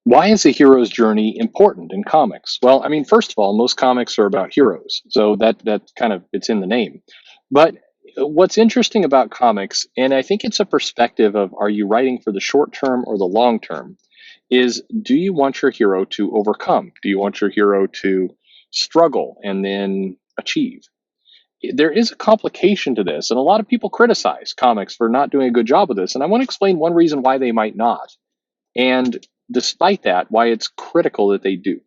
Why is a hero's journey important in comics? Well, I mean, first of all, most comics are about heroes, so that kind of it's in the name. But what's interesting about comics, and I think it's a perspective of are you writing for the short term or the long term, is do you want your hero to overcome? Do you want your hero to struggle and then achieve? There is a complication to this, and a lot of people criticize comics for not doing a good job of this. And I want to explain one reason why they might not. And despite that, why it's critical that they do.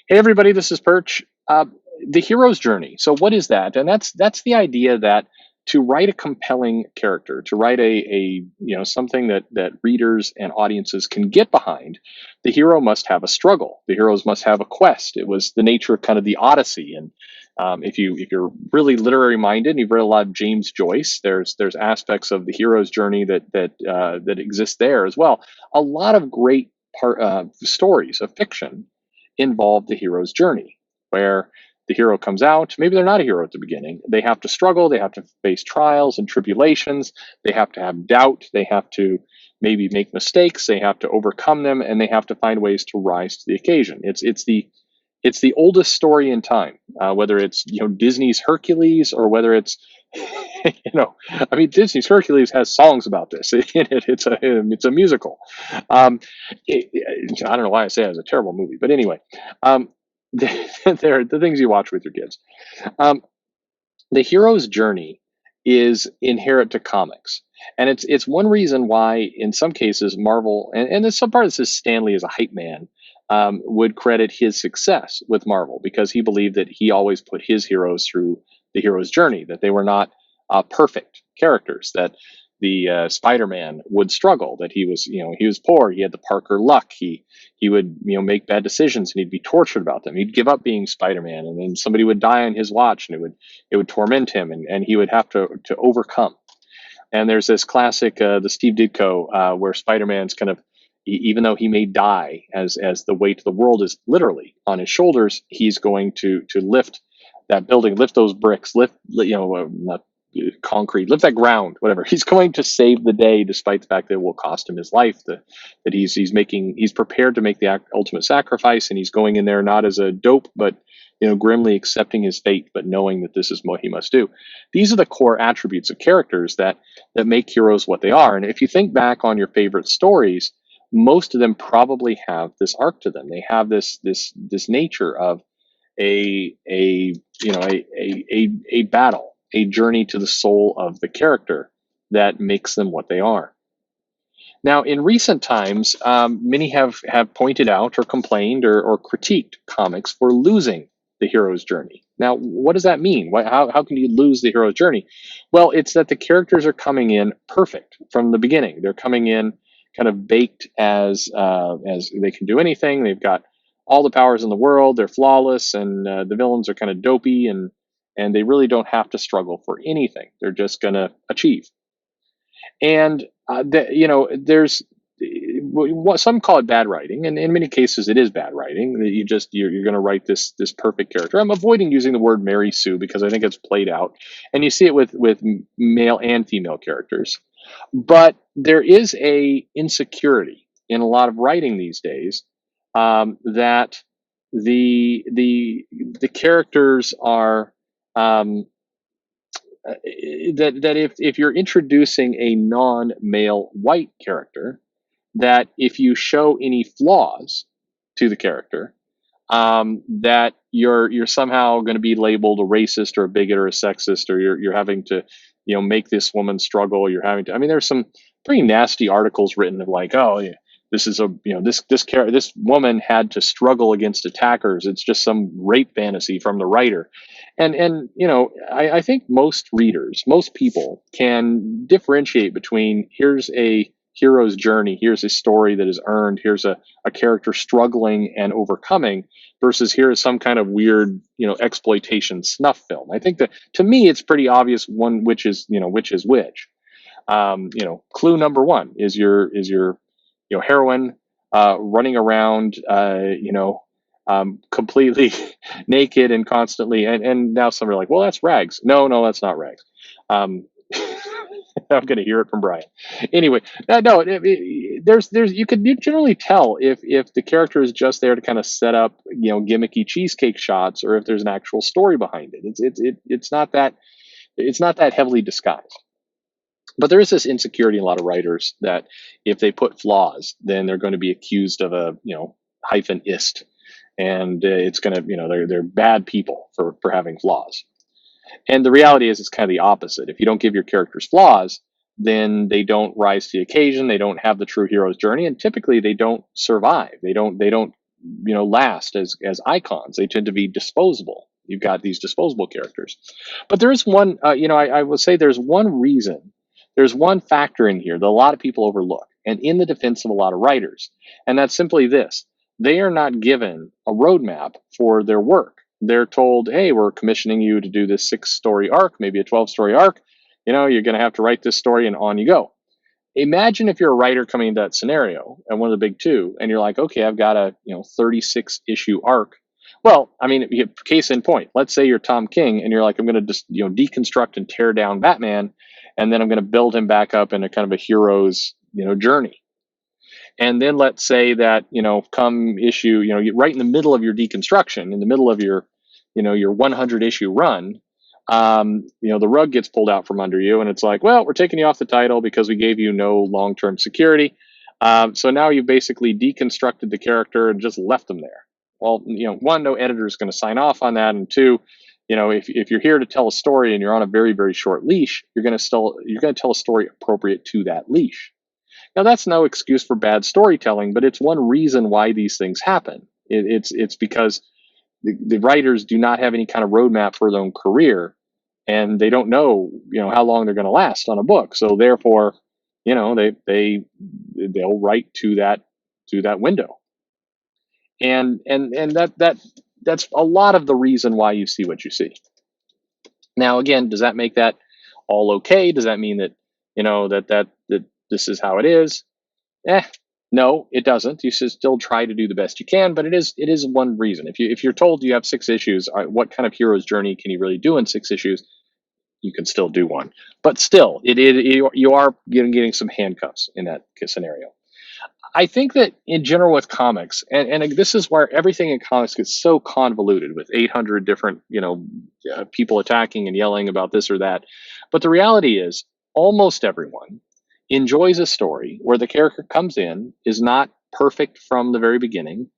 Hey, everybody, this is Perch. The hero's journey. So, what is that? And that's the idea that to write a compelling character, to write something that readers and audiences can get behind, the hero must have a struggle. The heroes must have a quest. It was the nature of kind of the Odyssey. And if you're really literary minded and you've read a lot of James Joyce, there's aspects of the hero's journey that exist there as well. A lot of great stories of fiction involve the hero's journey, where the hero comes out. Maybe they're not a hero at the beginning. They have to struggle. They have to face trials and tribulations. They have to have doubt. They have to maybe make mistakes. They have to overcome them, and they have to find ways to rise to the occasion. It's the oldest story in time, whether it's Disney's Hercules or whether it's I mean Disney's Hercules has songs about this in it. It's a musical. Um, I don't know why I say it was a terrible movie, but anyway, um, they're the things you watch with your kids. Um, the hero's journey is inherent to comics, and it's one reason why in some cases Marvel and in some part of this is Stanley as a hype man would credit his success with Marvel because he believed that he always put his heroes through the hero's journey, that they were not perfect characters, that the Spider-Man would struggle, that he was poor, he had the Parker luck, he would make bad decisions and he'd be tortured about them. He'd give up being Spider-Man, and then somebody would die on his watch, and it would torment him, and he would have to overcome. And there's this classic, the Steve Ditko, where Spider-Man's kind of, even though he may die, as the weight of the world is literally on his shoulders, he's going to lift that building, lift those bricks, not concrete, lift that ground, whatever. He's going to save the day, despite the fact that it will cost him his life. That he's prepared to make the ultimate sacrifice, and he's going in there not as a dope, but grimly accepting his fate, but knowing that this is what he must do. These are the core attributes of characters that make heroes what they are. And if you think back on your favorite stories, most of them probably have this arc to them. They have this nature of a battle, a journey to the soul of the character that makes them what they are. Now, in recent times, many have pointed out or complained or critiqued comics for losing the hero's journey. Now, what does that mean? How can you lose the hero's journey? Well, it's that the characters are coming in perfect from the beginning. They're coming in kind of baked as they can do anything. They've got all the powers in the world. They're flawless, and the villains are kind of dopey, and they really don't have to struggle for anything. They're just going to achieve. And there's what some call it bad writing, and in many cases it is bad writing. That you're going to write this perfect character. I'm avoiding using the word Mary Sue because I think it's played out, and you see it with male and female characters. But there is a insecurity in a lot of writing these days, that the characters are, that if you're introducing a non-male white character, that if you show any flaws to the character, that you're somehow going to be labeled a racist or a bigot or a sexist, or you're having to make this woman struggle. You're having to. I mean, there's some pretty nasty articles written of like, oh, yeah, this is this woman had to struggle against attackers. It's just some rape fantasy from the writer. And I think most readers, most people can differentiate between here's a hero's journey, here's a story that is earned, here's a character struggling and overcoming, versus here is some kind of weird exploitation snuff film. I think that to me it's pretty obvious which is which. Clue number one is your heroine running around, completely naked and constantly, and now some are like, well, that's Rags. No, no, that's not Rags. Um, I'm going to hear it from Brian. Anyway, no, there's you can generally tell if the character is just there to kind of set up gimmicky cheesecake shots, or if there's an actual story behind it. It's not that heavily disguised. But there is this insecurity in a lot of writers that if they put flaws, then they're going to be accused of a hyphen ist, and it's going to they're bad people for having flaws. And the reality is, it's kind of the opposite. If you don't give your characters flaws, then they don't rise to the occasion. They don't have the true hero's journey, and typically they don't survive. They don't last as icons. They tend to be disposable. You've got these disposable characters. But there is one. I will say there's one reason. There's one factor in here that a lot of people overlook, and in the defense of a lot of writers, and that's simply this: they are not given a roadmap for their work. They're told, hey, we're commissioning you to do this 6-story arc, maybe a 12-story arc. You're going to have to write this story, and on you go. Imagine if you're a writer coming into that scenario and one of the big two, and you're like, okay, I've got a 36 issue arc. Well, I mean, case in point, let's say you're Tom King, and you're like, I'm going to just deconstruct and tear down Batman, and then I'm going to build him back up in a kind of a hero's journey. And then let's say that come issue, right in the middle of your deconstruction, in the middle of your 100 issue run, the rug gets pulled out from under you, and it's like, well, we're taking you off the title because we gave you no long-term security. So now you've basically deconstructed the character and just left them there. Well, one, no editor is going to sign off on that, and two, if you're here to tell a story and you're on a very, very short leash, you're going to tell a story appropriate to that leash. Now, that's no excuse for bad storytelling, but it's one reason why these things happen. It's because the writers do not have any kind of roadmap for their own career, and they don't know how long they're going to last on a book. So therefore, they'll write to that window, and that's a lot of the reason why you see what you see. Now, again, does that make that all okay? Does that mean that that this is how it is? No, it doesn't. You should still try to do the best you can, but it is one reason. If you're told you have 6 issues, what kind of hero's journey can you really do in 6 issues? You can still do one, but still, you are getting some handcuffs in that scenario. I think that in general with comics, and this is where everything in comics gets so convoluted with 800 different, people attacking and yelling about this or that. But the reality is, almost everyone enjoys a story where the character comes in, is not perfect from the very beginning,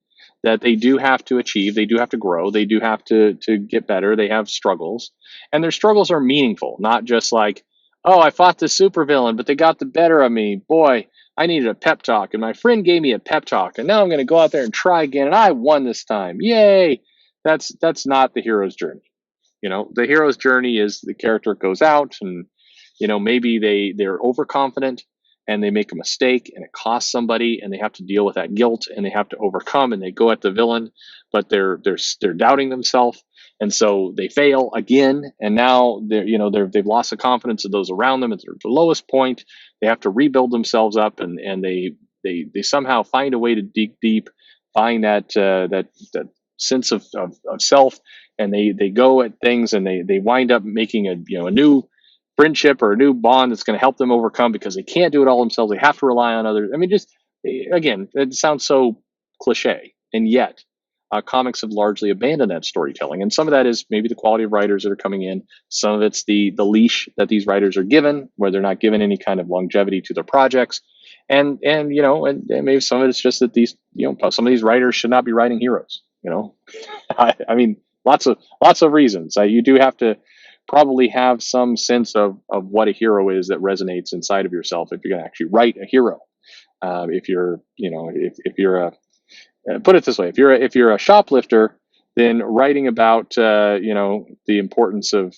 that they do have to achieve, they do have to grow, they do have to get better, they have struggles, and their struggles are meaningful, not just like, oh, I fought this supervillain, but they got the better of me. Boy, I needed a pep talk, and my friend gave me a pep talk, and now I'm going to go out there and try again, and I won this time. Yay! That's not the hero's journey. The hero's journey is the character goes out, and maybe they're overconfident and they make a mistake and it costs somebody, and they have to deal with that guilt, and they have to overcome, and they go at the villain, but they're doubting themselves, and so they fail again, and now they've lost the confidence of those around them. It's their lowest point. They have to rebuild themselves up, and they somehow find a way to dig deep, find that sense of self, and they go at things, and they wind up making a new friendship or a new bond that's going to help them overcome, because they can't do it all themselves. They have to rely on others. I mean, just again, it sounds so cliche, and yet comics have largely abandoned that storytelling. And some of that is maybe the quality of writers that are coming in. Some of it's the leash that these writers are given, where they're not given any kind of longevity to their projects. And maybe some of it's just that some of these writers should not be writing heroes. I mean, lots of reasons. You do have to probably have some sense of what a hero is that resonates inside of yourself if you're going to actually write a hero. If you're put it this way, if you're a shoplifter, then writing about the importance of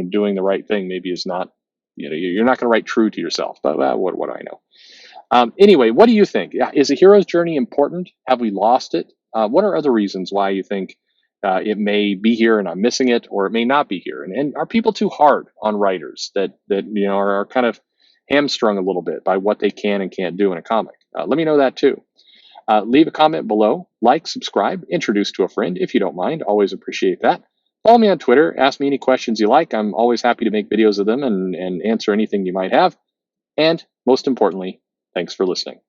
doing the right thing maybe is not, you're not going to write true to yourself. But what do I know? Anyway, what do you think? Is a hero's journey important? Have we lost it? What are other reasons why you think it may be here and I'm missing it, or it may not be here? And are people too hard on writers that are kind of hamstrung a little bit by what they can and can't do in a comic. Let me know that too. Leave a comment below, like, subscribe, introduce to a friend if you don't mind. Always appreciate that. Follow me on Twitter. Ask me any questions you like. I'm always happy to make videos of them and answer anything you might have. And most importantly, thanks for listening.